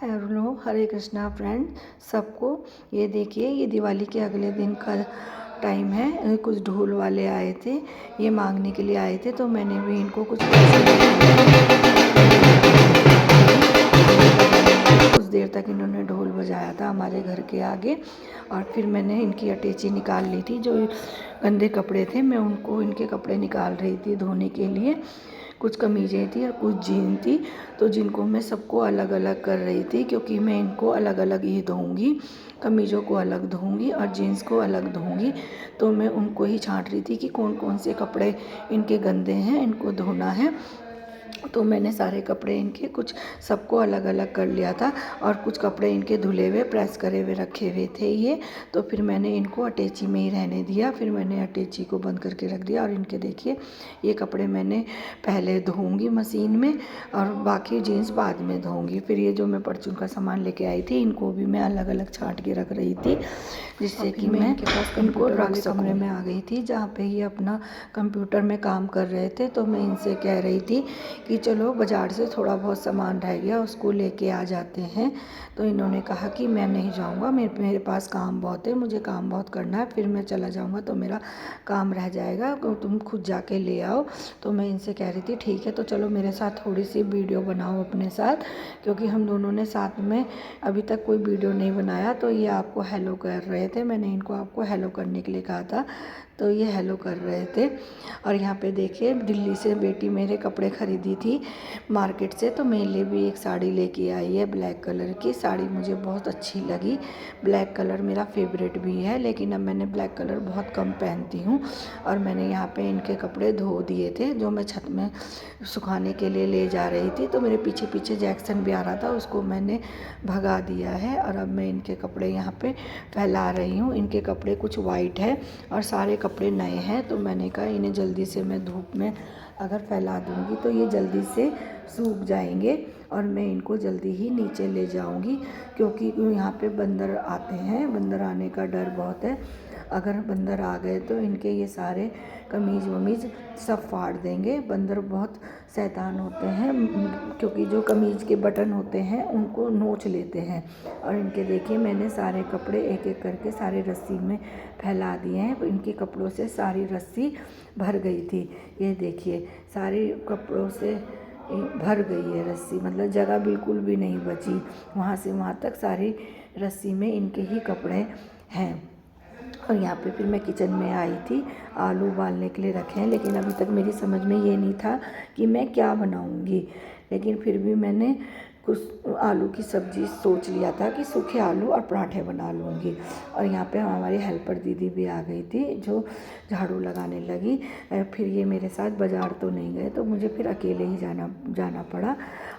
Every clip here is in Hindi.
हेलो, हरे कृष्णा फ्रेंड सबको। ये देखिए, ये दिवाली के अगले दिन का टाइम है। कुछ ढोल वाले आए थे, ये मांगने के लिए आए थे, तो मैंने भी इनको कुछ पैसे कुछ देर तक इन्होंने ढोल बजाया था हमारे घर के आगे। और फिर मैंने इनकी अटैची निकाल ली थी। जो गंदे कपड़े थे, मैं उनको इनके कपड़े निकाल रही थी धोने के लिए। कुछ कमीज़ें थी और कुछ जीन थी, तो जिनको मैं सबको अलग अलग कर रही थी, क्योंकि मैं इनको अलग अलग ही धोऊंगी। कमीज़ों को अलग धोऊंगी और जीन्स को अलग धोऊंगी। तो मैं उनको ही छांट रही थी कि कौन कौन से कपड़े इनके गंदे हैं, इनको धोना है। तो मैंने सारे कपड़े इनके कुछ सबको अलग अलग कर लिया था, और कुछ कपड़े इनके धुले हुए प्रेस करे हुए रखे हुए थे ये। तो फिर मैंने इनको अटैची में ही रहने दिया। फिर मैंने अटैची को बंद करके रख दिया। और इनके देखिए, ये कपड़े मैंने पहले धोऊंगी मशीन में, और बाकी जीन्स बाद में धोऊंगी। फिर ये जो मैं परचून का सामान लेके आई थी, इनको भी मैं अलग अलग छांट के रख रही थी, जिससे कि मैं इनको रख कमरे में आ गई थी जहाँ पे ये अपना कंप्यूटर में काम कर रहे थे। तो मैं इनसे कह रही थी कि चलो बाज़ार से थोड़ा बहुत सामान रह गया, उसको लेके आ जाते हैं। तो इन्होंने कहा कि मैं नहीं जाऊंगा, मेरे पास काम बहुत है, मुझे काम बहुत करना है, फिर मैं चला जाऊंगा तो मेरा काम रह जाएगा, तो तुम खुद जाके ले आओ। तो मैं इनसे कह रही थी ठीक है, तो चलो मेरे साथ थोड़ी सी वीडियो बनाओ अपने साथ, क्योंकि हम दोनों ने साथ में अभी तक कोई वीडियो नहीं बनाया। तो ये आपको हेलो कर रहे थे, मैंने इनको आपको हेलो करने के लिए कहा था, तो ये हेलो कर रहे थे। और यहाँ पे देखिए, दिल्ली से बेटी मेरे कपड़े ख़रीदी थी मार्केट से, तो मेरे लिए भी एक साड़ी लेके आई है ब्लैक कलर की। साड़ी मुझे बहुत अच्छी लगी, ब्लैक कलर मेरा फेवरेट भी है, लेकिन अब मैंने ब्लैक कलर बहुत कम पहनती हूँ। और मैंने यहाँ पे इनके कपड़े धो दिए थे, जो मैं छत में सुखाने के लिए ले जा रही थी। तो मेरे पीछे पीछे जैक्सन भी आ रहा था, उसको मैंने भगा दिया है। और अब मैं इनके कपड़े यहाँ पे फैला रही हूँ। इनके कपड़े कुछ वाइट है और सारे कपड़े नए हैं, तो मैंने कहा इन्हें जल्दी से मैं धूप में अगर फैला दूँगी तो ये जल्दी से सूख जाएंगे, और मैं इनको जल्दी ही नीचे ले जाऊँगी, क्योंकि यहाँ पे बंदर आते हैं, बंदर आने का डर बहुत है। अगर बंदर आ गए तो इनके ये सारे कमीज़ वमीज़ सब फाड़ देंगे। बंदर बहुत शैतान होते हैं, क्योंकि जो कमीज़ के बटन होते हैं उनको नोच लेते हैं। और इनके देखिए, मैंने सारे कपड़े एक एक करके सारे रस्सी में फैला दिए हैं। इनके कपड़ों से सारी रस्सी भर गई थी। ये देखिए, सारे कपड़ों से भर गई है रस्सी, मतलब जगह बिल्कुल भी नहीं बची। वहाँ से वहाँ तक सारी रस्सी में इनके ही कपड़े हैं। और यहाँ पे फिर मैं किचन में आई थी, आलू उबालने के लिए रखे हैं, लेकिन अभी तक मेरी समझ में ये नहीं था कि मैं क्या बनाऊँगी। लेकिन फिर भी मैंने कुछ आलू की सब्ज़ी सोच लिया था कि सूखे आलू और पराठे बना लूँगी। और यहाँ पे हमारी हेल्पर दीदी भी आ गई थी, जो झाड़ू लगाने लगी। फिर ये मेरे साथ बाज़ार तो नहीं गए, तो मुझे फिर अकेले ही जाना पड़ा।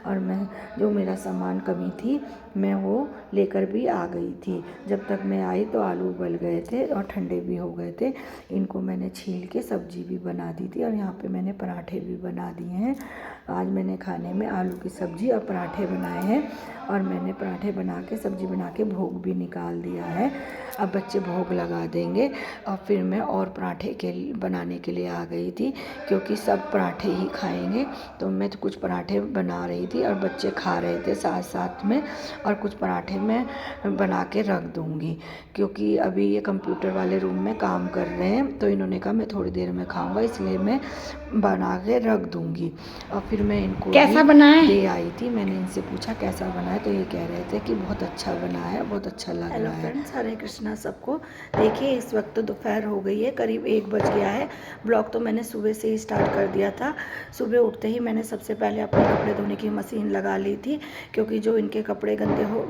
और मैं जो मेरा सामान कमी थी मैं वो लेकर भी आ गई थी। जब तक मैं आई तो आलू उबल गए थे और ठंडे भी हो गए थे। इनको मैंने छील के सब्ज़ी भी बना दी थी, और यहाँ पे मैंने पराठे भी बना दिए हैं। आज मैंने खाने में आलू की सब्ज़ी और पराठे बनाए हैं, और मैंने पराठे बना के सब्ज़ी बना के भोग भी निकाल दिया है। अब बच्चे भोग लगा देंगे, और फिर मैं और पराठे बनाने के लिए आ गई थी, क्योंकि सब पराठे ही खाएंगे। तो मैं तो कुछ पराठे बना रही थी और बच्चे खा रहे थे साथ साथ में। और कुछ पराठे मैं बना के रख दूँगी, क्योंकि अभी ये कंप्यूटर वाले रूम में काम कर रहे हैं, तो इन्होंने कहा मैं थोड़ी देर में खाऊंगा, इसलिए मैं बना के रख दूँगी। और फिर मैं इनको कैसा बना है? दे आई थी। मैंने इनसे पूछा कैसा बना है, तो ये कह रहे थे कि बहुत अच्छा बना है, बहुत अच्छा लग रहा है। हेलो फ्रेंड्स, हरे कृष्णा सबको। देखिए, इस वक्त तो दोपहर हो गई है, करीब 1 बज गया है। ब्लॉग तो मैंने सुबह से ही स्टार्ट कर दिया था। सुबह उठते ही मैंने सबसे पहले अपने कपड़े धोने की मशीन लगा ली थी, क्योंकि जो इनके कपड़े गंदे हो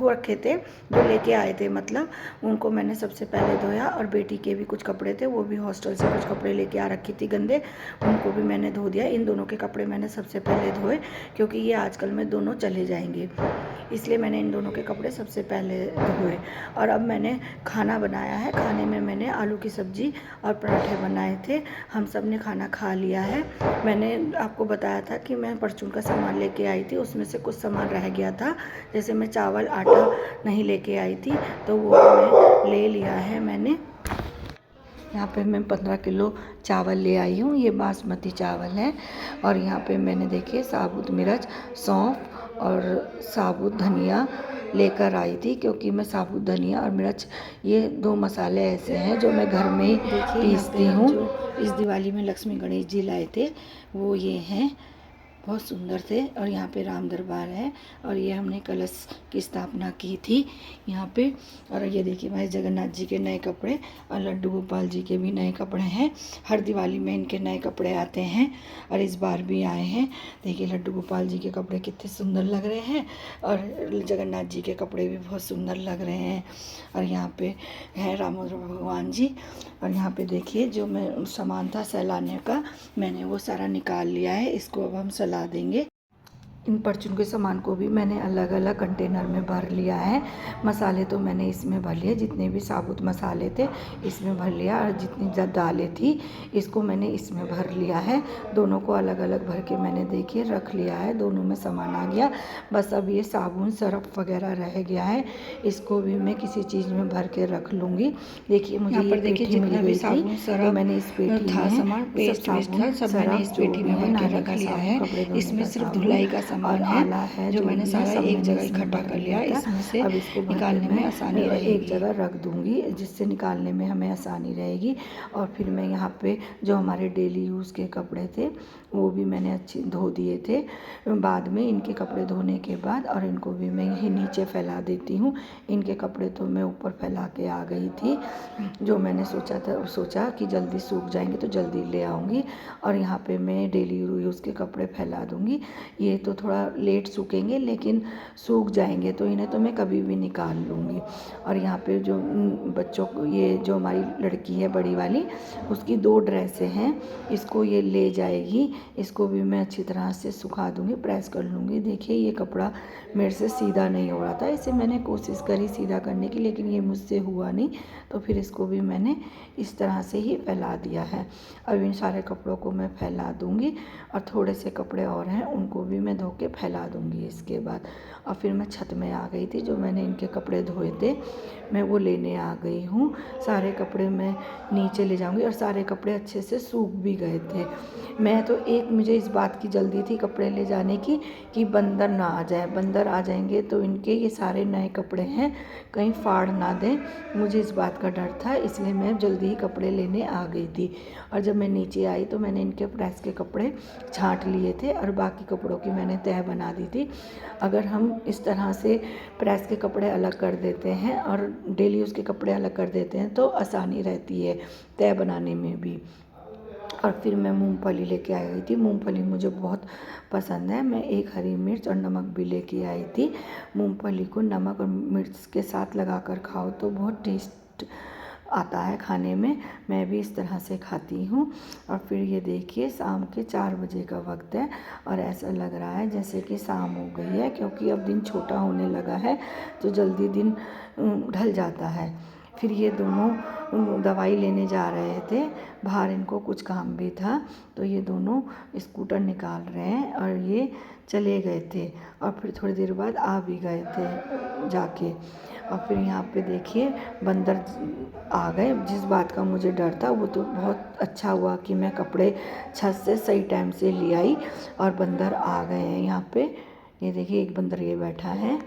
रखे थे, जो लेके आए थे, मतलब उनको मैंने सबसे पहले धोया। और बेटी के भी कुछ कपड़े थे, वो भी हॉस्टल से कुछ कपड़े लेके आ रखी थी गंदे, उनको भी मैंने धो दिया। इन दोनों के कपड़े मैंने सबसे पहले धोए, क्योंकि ये आजकल में दोनों चले जाएंगे, इसलिए मैंने इन दोनों के कपड़े सबसे पहले धोए। और अब मैंने खाना बनाया है। खाने में मैंने आलू की सब्ज़ी और पराठे बनाए थे। हम सब ने खाना खा लिया है। मैंने आपको बताया था कि मैं परचून का सामान लेके आई थी, उसमें से कुछ सामान रह गया था। जैसे मैं चावल आटा नहीं लेके आई थी, तो वो मैं ले लिया है मैंने। यहाँ पे मैं 15 किलो चावल ले आई हूँ, ये बासमती चावल है। और यहाँ पे मैंने देखिए साबुत मिर्च, सौंफ और साबुत धनिया लेकर आई थी, क्योंकि मैं साबुत धनिया और मिर्च ये 2 मसाले ऐसे हैं जो मैं घर में ही पीसती हूँ। इस दिवाली में लक्ष्मी गणेश जी लाए थे वो ये हैं, बहुत सुंदर थे। और यहाँ पे राम दरबार है और ये हमने कलश की स्थापना की थी यहाँ पे। और ये देखिए भाई जगन्नाथ जी के नए कपड़े और लड्डू गोपाल जी के भी नए कपड़े हैं। हर दिवाली में इनके नए कपड़े आते हैं और इस बार भी आए हैं। देखिए लड्डू गोपाल जी के कपड़े कितने सुंदर लग रहे हैं और जगन्नाथ जी के कपड़े भी बहुत सुंदर लग रहे हैं। और यहाँ पे है राम भगवान जी। और यहाँ पे देखिए जो मैं सामान था सैलाने का, मैंने वो सारा निकाल लिया है। इसको अब हम सला देंगे। इन परचून के सामान को भी मैंने अलग अलग कंटेनर में भर लिया है। मसाले तो मैंने इसमें भर लिए, जितने भी साबुत मसाले थे इसमें भर लिया, और जितनी दालें थी इसको मैंने इसमें भर लिया है। दोनों को अलग अलग भर के मैंने देखिए रख लिया है। दोनों में सामान आ गया। बस अब ये साबुन सरफ वगैरह रह गया है, इसको भी मैं किसी चीज़ में भर के रख लूँगी। देखिए मुझे ये पेठी मिल गई थी, तो मैंने इस पेठी में सामान पेस्ट था सब मैंने इस पेठी में भर के रख लिया है। इसमें सिर्फ धुलाई का सामान है जो मैंने सारा एक जगह इकट्ठा कर लिया। इसमें से अब इसको निकालने में आसानी रहेगी। एक जगह रख दूंगी जिससे निकालने में हमें आसानी रहेगी। और फिर मैं यहाँ पे जो हमारे डेली यूज़ के कपड़े थे वो भी मैंने अच्छे धो दिए थे बाद में। इनके कपड़े धोने के बाद और इनको भी मैं यहीं नीचे फैला देती हूँ। इनके कपड़े तो मैं ऊपर फैला के आ गई थी, जो मैंने सोचा कि जल्दी सूख जाएंगे तो जल्दी ले आऊँगी। और यहाँ पे मैं डेली यूज़ के कपड़े फैला दूँगी। ये तो थोड़ा लेट सूखेंगे लेकिन सूख जाएंगे, तो इन्हें तो मैं कभी भी निकाल लूँगी। और यहाँ पे जो बच्चों को, ये जो हमारी लड़की है बड़ी वाली, उसकी 2 ड्रेसें हैं, इसको ये ले जाएगी। इसको भी मैं अच्छी तरह से सुखा दूँगी, प्रेस कर लूँगी। देखिए ये कपड़ा मेरे से सीधा नहीं हो रहा था, इसे मैंने कोशिश करी सीधा करने की लेकिन ये मुझसे हुआ नहीं, तो फिर इसको भी मैंने इस तरह से ही फैला दिया है। अब इन सारे कपड़ों को मैं फैला दूँगी और थोड़े से कपड़े और हैं उनको भी मैं धो के फैला दूँगी इसके बाद। और फिर मैं छत में आ गई थी, जो मैंने इनके कपड़े धोए थे मैं वो लेने आ गई हूँ। सारे कपड़े मैं नीचे ले जाऊँगी और सारे कपड़े अच्छे से सूख भी गए थे। मैं तो मुझे इस बात की जल्दी थी कपड़े ले जाने की कि बंदर ना आ जाए। बंदर आ जाएंगे तो इनके ये सारे नए कपड़े हैं कहीं फाड़ ना दें, मुझे इस बात का डर था, इसलिए मैं जल्दी ही कपड़े लेने आ गई थी। और जब मैं नीचे आई तो मैंने इनके प्रेस के कपड़े छांट लिए थे और बाकी कपड़ों की मैंने तह बना दी थी। अगर हम इस तरह से प्रेस के कपड़े अलग कर देते हैं और डेली यूज़ के कपड़े अलग कर देते हैं तो आसानी रहती है तह बनाने में भी। और फिर मैं मूंगफली लेके आई हुई थी। मूंगफली मुझे बहुत पसंद है। मैं एक हरी मिर्च और नमक भी लेके आई थी। मूंगफली को नमक और मिर्च के साथ लगाकर खाओ तो बहुत टेस्ट आता है खाने में। मैं भी इस तरह से खाती हूँ। और फिर ये देखिए शाम के 4 बजे का वक्त है और ऐसा लग रहा है जैसे कि शाम हो गई है, क्योंकि अब दिन छोटा होने लगा है तो जल्दी दिन ढल जाता है। फिर ये दोनों दवाई लेने जा रहे थे बाहर, इनको कुछ काम भी था, तो ये दोनों स्कूटर निकाल रहे हैं और ये चले गए थे और फिर थोड़ी देर बाद आ भी गए थे जाके। और फिर यहाँ पे देखिए बंदर आ गए। जिस बात का मुझे डर था वो तो बहुत अच्छा हुआ कि मैं कपड़े छत से सही टाइम से ले आई और बंदर आ गए हैं यहाँ पे। ये देखिए एक बंदर ये बैठा है।